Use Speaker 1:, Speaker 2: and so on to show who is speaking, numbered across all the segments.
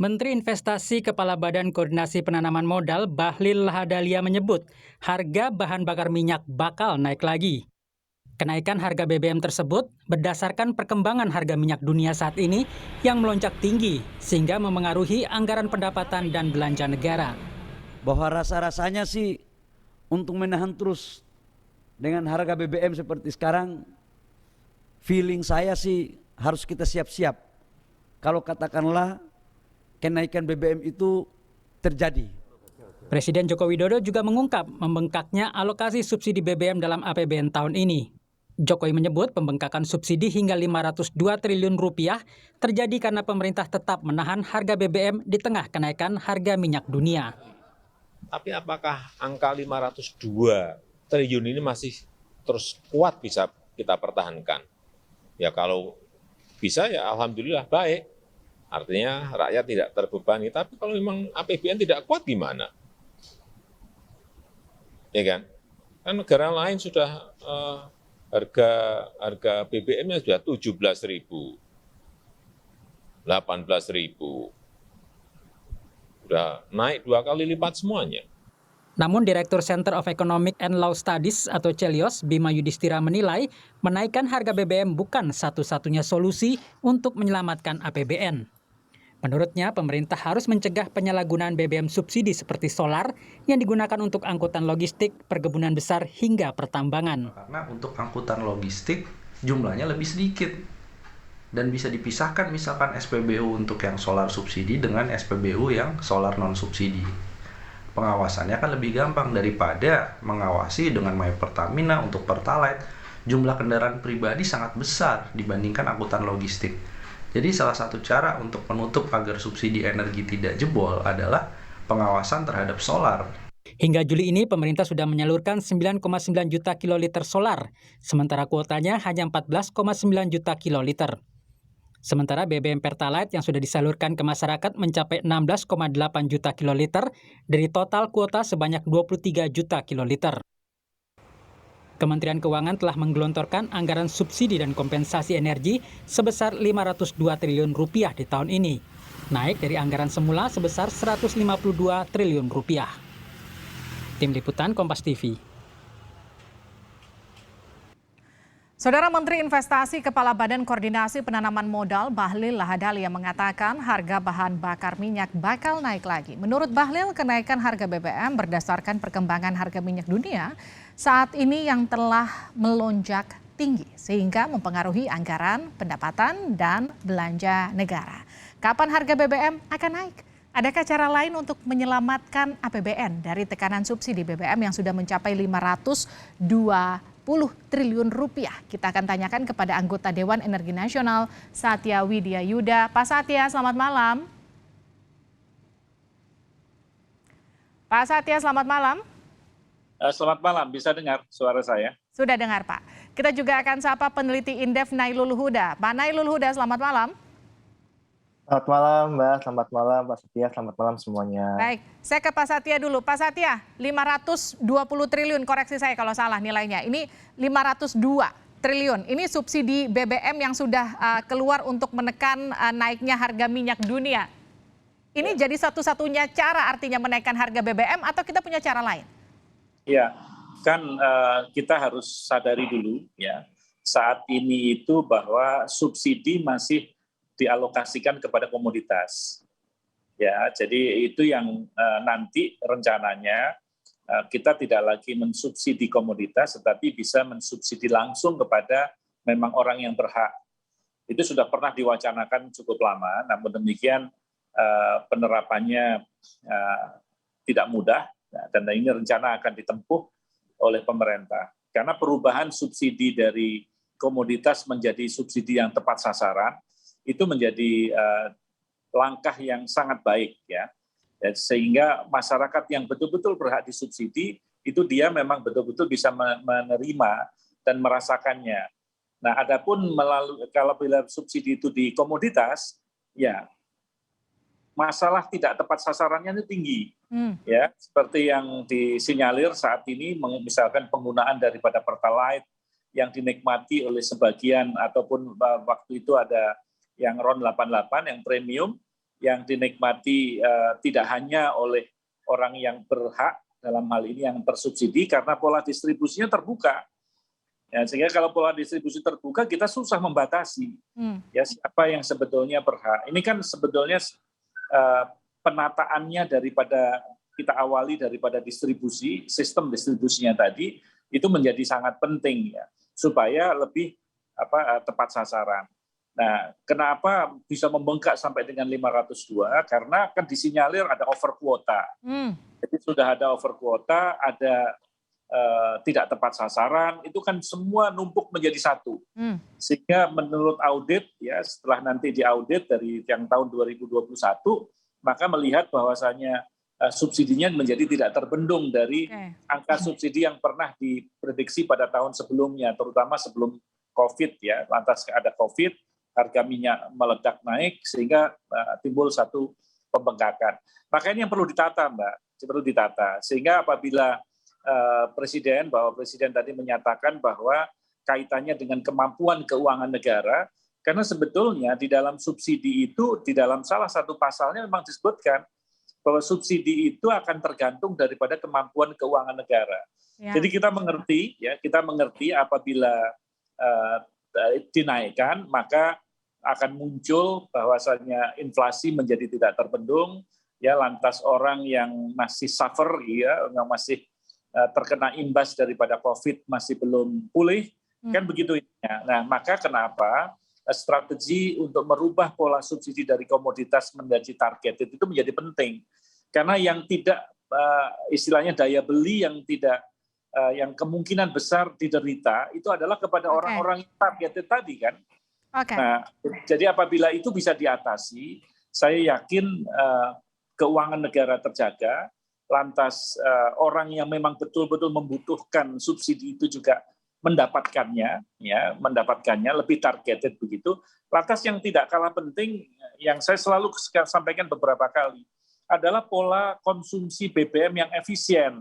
Speaker 1: Menteri Investasi Kepala Badan Koordinasi Penanaman Modal Bahlil Lahadalia menyebut harga bahan bakar minyak bakal naik lagi. Kenaikan harga BBM tersebut berdasarkan perkembangan harga minyak dunia saat ini yang melonjak tinggi sehingga memengaruhi anggaran pendapatan dan belanja negara.
Speaker 2: Bahwa rasa-rasanya sih untuk menahan terus dengan harga BBM seperti sekarang, feeling saya sih harus kita siap-siap. Kalau katakanlah kenaikan BBM itu terjadi.
Speaker 1: Presiden Joko Widodo juga mengungkap membengkaknya alokasi subsidi BBM dalam APBN tahun ini. Jokowi menyebut pembengkakan subsidi hingga 502 triliun rupiah terjadi karena pemerintah tetap menahan harga BBM di tengah kenaikan harga minyak dunia.
Speaker 3: Tapi apakah angka 502 triliun ini masih terus kuat bisa kita pertahankan? Ya kalau bisa ya alhamdulillah baik. Artinya rakyat tidak terbebani, tapi kalau memang APBN tidak kuat gimana? Ya kan? Kan negara lain sudah harga BBM-nya sudah 17.000, 18.000. Sudah naik 2 kali lipat semuanya.
Speaker 1: Namun Direktur Center of Economic and Law Studies atau CELIOS, Bima Yudhistira menilai menaikkan harga BBM bukan satu-satunya solusi untuk menyelamatkan APBN. Menurutnya, pemerintah harus mencegah penyalahgunaan BBM subsidi seperti solar yang digunakan untuk angkutan logistik, perkebunan besar, hingga pertambangan.
Speaker 4: Karena untuk angkutan logistik jumlahnya lebih sedikit dan bisa dipisahkan misalkan SPBU untuk yang solar subsidi dengan SPBU yang solar non-subsidi. Pengawasannya kan lebih gampang daripada mengawasi dengan My Pertamina untuk Pertalite. Jumlah kendaraan pribadi sangat besar dibandingkan angkutan logistik. Jadi salah satu cara untuk menutup agar subsidi energi tidak jebol adalah pengawasan terhadap solar.
Speaker 1: Hingga Juli ini pemerintah sudah menyalurkan 9,9 juta kiloliter solar, sementara kuotanya hanya 14,9 juta kiloliter. Sementara BBM Pertalite yang sudah disalurkan ke masyarakat mencapai 16,8 juta kiloliter dari total kuota sebanyak 23 juta kiloliter. Kementerian Keuangan telah menggelontorkan anggaran subsidi dan kompensasi energi sebesar 502 triliun rupiah di tahun ini, naik dari anggaran semula sebesar 152 triliun rupiah. Tim Liputan Kompas TV.
Speaker 5: Saudara Menteri Investasi Kepala Badan Koordinasi Penanaman Modal Bahlil Lahadalia mengatakan harga bahan bakar minyak bakal naik lagi. Menurut Bahlil, kenaikan harga BBM berdasarkan perkembangan harga minyak dunia saat ini yang telah melonjak tinggi sehingga mempengaruhi anggaran, pendapatan, dan belanja negara. Kapan harga BBM akan naik? Adakah cara lain untuk menyelamatkan APBN dari tekanan subsidi BBM yang sudah mencapai 520 triliun rupiah? Kita akan tanyakan kepada anggota Dewan Energi Nasional Satya Widya Yuda. Pak Satya, selamat malam. Pak Satya, selamat malam.
Speaker 6: Selamat malam, bisa dengar suara saya?
Speaker 5: Sudah dengar, Pak. Kita juga akan sapa peneliti Indef Nailul Huda. Pak Nailul Huda, selamat malam.
Speaker 7: Selamat malam Mbak, selamat malam Pak Satya, selamat malam semuanya.
Speaker 5: Baik, saya ke Pak Satya dulu. Pak Satya, 520 triliun, koreksi saya kalau salah nilainya. Ini 502 triliun, ini subsidi BBM yang sudah keluar untuk menekan naiknya harga minyak dunia. Ini jadi satu-satunya cara artinya menaikkan harga BBM atau kita punya cara lain?
Speaker 6: Ya, kan kita harus sadari dulu ya, saat ini itu bahwa subsidi masih dialokasikan kepada komoditas. Ya, jadi itu yang nanti rencananya kita tidak lagi mensubsidi komoditas, tetapi bisa mensubsidi langsung kepada memang orang yang berhak. Itu sudah pernah diwacanakan cukup lama, namun demikian penerapannya tidak mudah, dan ini rencana akan ditempuh oleh pemerintah. Karena perubahan subsidi dari komoditas menjadi subsidi yang tepat sasaran, itu menjadi langkah yang sangat baik ya. Sehingga masyarakat yang betul-betul berhak disubsidi itu dia memang betul-betul bisa menerima dan merasakannya. Nah, adapun kalau bila subsidi itu di komoditas, ya masalah tidak tepat sasarannya itu tinggi. Ya, seperti yang disinyalir saat ini, misalkan penggunaan daripada Pertalite yang dinikmati oleh sebagian ataupun waktu itu ada yang RON 88 yang premium yang dinikmati tidak hanya oleh orang yang berhak dalam hal ini yang tersubsidi karena pola distribusinya terbuka. Ya, sehingga kalau pola distribusi terbuka kita susah membatasi ya siapa yang sebetulnya berhak. Ini kan sebetulnya penataannya daripada kita awali daripada distribusi, sistem distribusinya tadi itu menjadi sangat penting ya supaya lebih tepat sasaran. Nah, kenapa bisa membengkak sampai dengan 502? Karena kan disinyalir ada over kuota. Jadi sudah ada over kuota, ada tidak tepat sasaran, itu kan semua numpuk menjadi satu. Sehingga menurut audit, ya setelah nanti diaudit dari yang tahun 2021, maka melihat bahwasannya subsidinya menjadi tidak terbendung dari angka subsidi yang pernah diprediksi pada tahun sebelumnya, terutama sebelum COVID ya. Lantas ada COVID, harga minyak meledak naik sehingga timbul satu pembengkakan. Maka ini yang perlu ditata, Mbak, perlu ditata. Sehingga apabila Presiden tadi menyatakan bahwa kaitannya dengan kemampuan keuangan negara, karena sebetulnya di dalam subsidi itu, di dalam salah satu pasalnya memang disebutkan bahwa subsidi itu akan tergantung daripada kemampuan keuangan negara. Ya. Jadi kita mengerti apabila dinaikkan, maka akan muncul bahwasannya inflasi menjadi tidak terbendung, ya lantas orang yang masih suffer, ya yang masih terkena imbas daripada COVID masih belum pulih, kan begitu. Nah, maka kenapa strategi untuk merubah pola subsidi dari komoditas menjadi targeted itu menjadi penting, karena yang tidak istilahnya daya beli yang tidak yang kemungkinan besar diderita itu adalah kepada orang-orang yang targeted tadi kan. Nah, jadi apabila itu bisa diatasi, saya yakin keuangan negara terjaga. Lantas orang yang memang betul-betul membutuhkan subsidi itu juga mendapatkannya lebih targeted begitu. Lantas yang tidak kalah penting, yang saya selalu sampaikan beberapa kali, adalah pola konsumsi BBM yang efisien,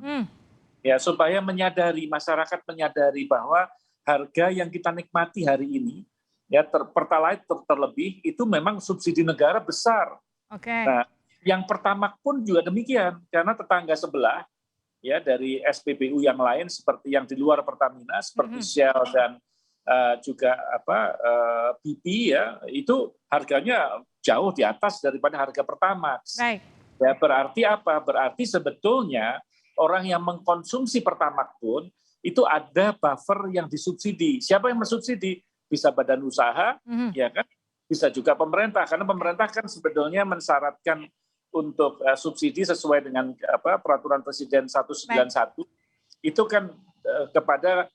Speaker 6: ya supaya masyarakat menyadari bahwa harga yang kita nikmati hari ini, ya Pertalite terlebih itu memang subsidi negara besar. Nah, yang Pertamax pun juga demikian, karena tetangga sebelah ya dari SPBU yang lain seperti yang di luar Pertamina seperti Shell dan juga BP ya, itu harganya jauh di atas daripada harga Pertamax. Ya berarti apa? Berarti sebetulnya orang yang mengkonsumsi Pertamax pun itu ada buffer yang disubsidi. Siapa yang mensubsidi? Bisa badan usaha, ya kan? Bisa juga pemerintah, karena pemerintah kan sebetulnya mensyaratkan untuk subsidi sesuai dengan peraturan Presiden 191 itu kan kepada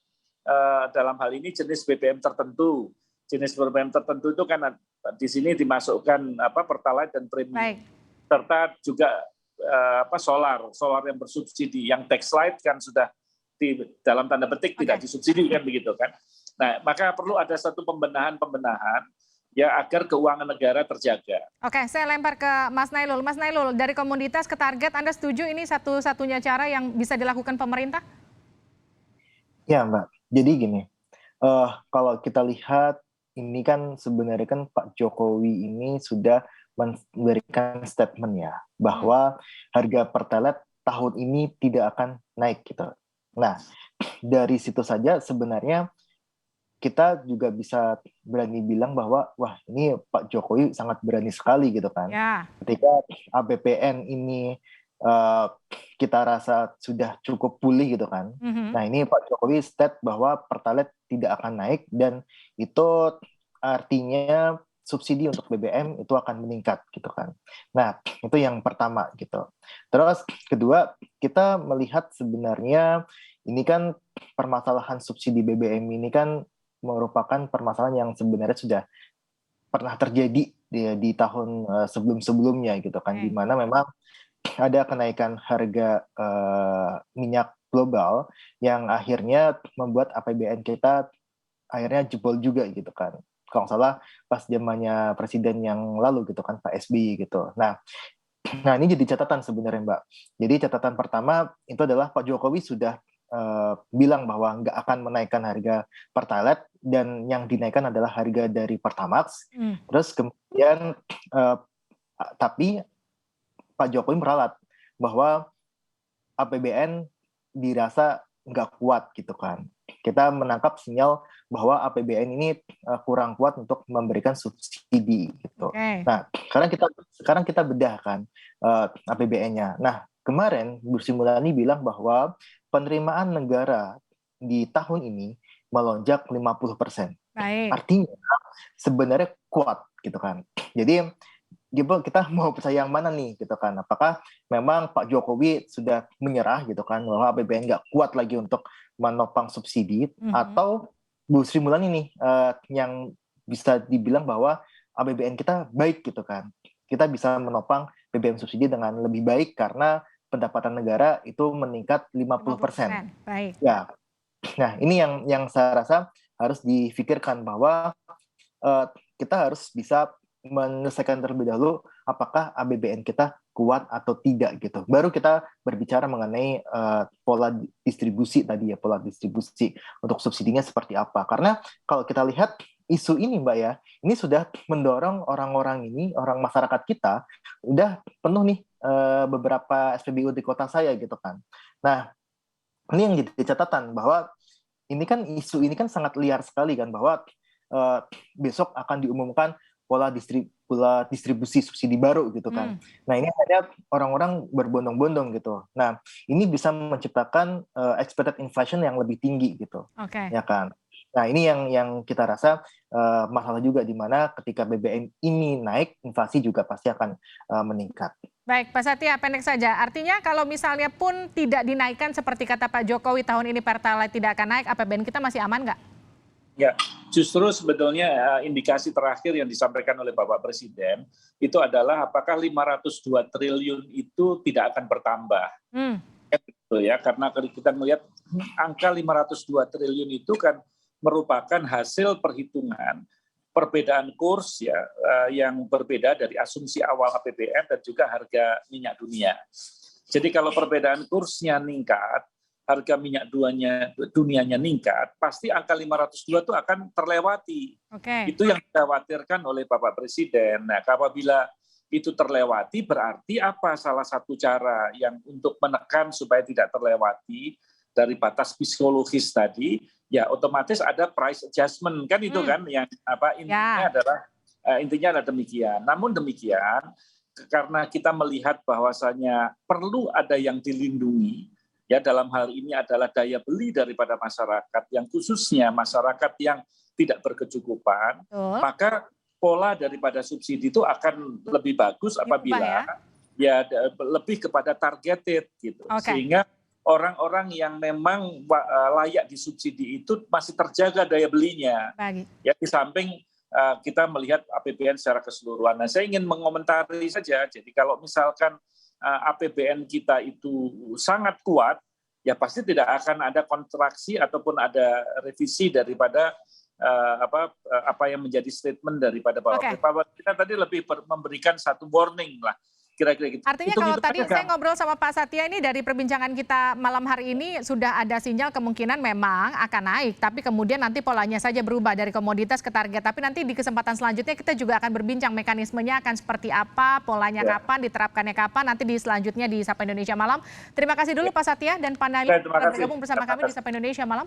Speaker 6: dalam hal ini jenis BBM tertentu. Jenis BBM tertentu itu kan di sini dimasukkan Pertalite dan Premium. Serta juga solar yang bersubsidi. Yang Taxlite kan sudah di dalam tanda petik tidak disubsidi kan begitu kan. Nah, maka perlu ada satu pembenahan ya agar keuangan negara terjaga.
Speaker 5: Oke, saya lempar ke Mas Nailul. Mas Nailul, dari komoditas ke target, Anda setuju ini satu-satunya cara yang bisa dilakukan pemerintah?
Speaker 7: Ya, Mbak. Jadi gini, kalau kita lihat ini kan sebenarnya kan Pak Jokowi ini sudah memberikan statement ya bahwa harga Pertalite tahun ini tidak akan naik gitu. Nah, dari situ saja sebenarnya kita juga bisa berani bilang bahwa wah ini Pak Jokowi sangat berani sekali gitu kan. Ketika APBN ini kita rasa sudah cukup pulih gitu kan. Nah ini Pak Jokowi state bahwa Pertalite tidak akan naik dan itu artinya subsidi untuk BBM itu akan meningkat gitu kan. Nah itu yang pertama gitu. Terus kedua kita melihat sebenarnya ini kan permasalahan subsidi BBM ini kan merupakan permasalahan yang sebenarnya sudah pernah terjadi di tahun sebelum-sebelumnya gitu kan, di mana memang ada kenaikan harga minyak global yang akhirnya membuat APBN kita akhirnya jebol juga gitu kan. Kalau nggak salah pas zamannya presiden yang lalu gitu kan, Pak SBY gitu. Nah ini jadi catatan sebenarnya Mbak. Jadi catatan pertama itu adalah Pak Jokowi sudah bilang bahwa nggak akan menaikkan harga Pertalite dan yang dinaikkan adalah harga dari Pertamax. Terus kemudian Tapi Pak Jokowi meralat bahwa APBN dirasa nggak kuat gitu kan. Kita menangkap sinyal bahwa APBN ini kurang kuat untuk memberikan subsidi gitu.
Speaker 5: Oke.
Speaker 7: Nah, sekarang kita bedah kan APBN-nya. Nah, kemarin Bu Sri Mulyani bilang bahwa penerimaan negara di tahun ini melonjak 50%.
Speaker 5: Baik.
Speaker 7: Artinya sebenarnya kuat gitu kan. Jadi kita mau percaya yang mana nih gitu kan? Apakah memang Pak Jokowi sudah menyerah gitu kan bahwa APBN nggak kuat lagi untuk menopang subsidi, atau Bu Sri Mulyani nih yang bisa dibilang bahwa APBN kita baik gitu kan? Kita bisa menopang BBM subsidi dengan lebih baik karena pendapatan negara itu meningkat 50%.
Speaker 5: Baik.
Speaker 7: Ya. Nah, ini yang saya rasa harus difikirkan bahwa kita harus bisa menyelesaikan terlebih dahulu apakah APBN kita kuat atau tidak gitu. Baru kita berbicara mengenai pola distribusi tadi ya, pola distribusi untuk subsidinya seperti apa. Karena kalau kita lihat isu ini Mbak ya, ini sudah mendorong orang-orang ini, orang masyarakat kita, udah penuh nih beberapa SPBU di kota saya gitu kan. Nah, ini yang jadi catatan bahwa ini kan isu ini kan sangat liar sekali kan, bahwa besok akan diumumkan pola distribusi subsidi baru gitu kan. Nah, ini ada orang-orang berbondong-bondong gitu. Nah, ini bisa menciptakan expected inflation yang lebih tinggi gitu.
Speaker 5: Oke.
Speaker 7: Ya kan. Nah, ini yang kita rasa masalah juga, di mana ketika BBM ini naik, inflasi juga pasti akan meningkat.
Speaker 5: Baik, Pak Satya, pendek saja. Artinya kalau misalnya pun tidak dinaikkan seperti kata Pak Jokowi tahun ini Pertalite tidak akan naik, APBN kita masih aman nggak?
Speaker 6: Ya, justru sebetulnya indikasi terakhir yang disampaikan oleh Bapak Presiden itu adalah apakah 502 triliun itu tidak akan bertambah. Gitu ya, karena kita melihat angka 502 triliun itu kan merupakan hasil perhitungan perbedaan kurs ya yang berbeda dari asumsi awal APBN dan juga harga minyak dunia. Jadi kalau perbedaan kursnya meningkat, harga minyak dunianya meningkat, pasti angka 502 itu akan terlewati.
Speaker 5: Oke.
Speaker 6: Itu yang dikhawatirkan oleh Bapak Presiden. Nah, apabila itu terlewati, berarti apa salah satu cara yang untuk menekan supaya tidak terlewati dari batas psikologis tadi, ya otomatis ada price adjustment, kan itu kan yang intinya adalah demikian. Namun demikian, karena kita melihat bahwasanya perlu ada yang dilindungi, ya dalam hal ini adalah daya beli daripada masyarakat, yang khususnya masyarakat yang tidak berkecukupan, maka pola daripada subsidi itu akan lebih bagus apabila ya lebih kepada targeted gitu. Sehingga orang-orang yang memang layak disubsidi itu masih terjaga daya belinya. Ya di samping kita melihat APBN secara keseluruhan. Nah, saya ingin mengomentari saja. Jadi kalau misalkan APBN kita itu sangat kuat, ya pasti tidak akan ada kontraksi ataupun ada revisi daripada apa yang menjadi statement daripada Bapak. Kita tadi lebih memberikan satu warning lah. Kira-kira gitu.
Speaker 5: Artinya kalau tadi saya ngobrol sama Pak Satya ini, dari perbincangan kita malam hari ini sudah ada sinyal kemungkinan memang akan naik, tapi kemudian nanti polanya saja berubah dari komoditas ke target. Tapi nanti di kesempatan selanjutnya kita juga akan berbincang mekanismenya akan seperti apa, polanya kapan, diterapkannya kapan, nanti di selanjutnya di Sapa Indonesia Malam. Terima kasih dulu Pak Satya dan Pak Nali sudah bergabung bersama kami di Sapa Indonesia Malam.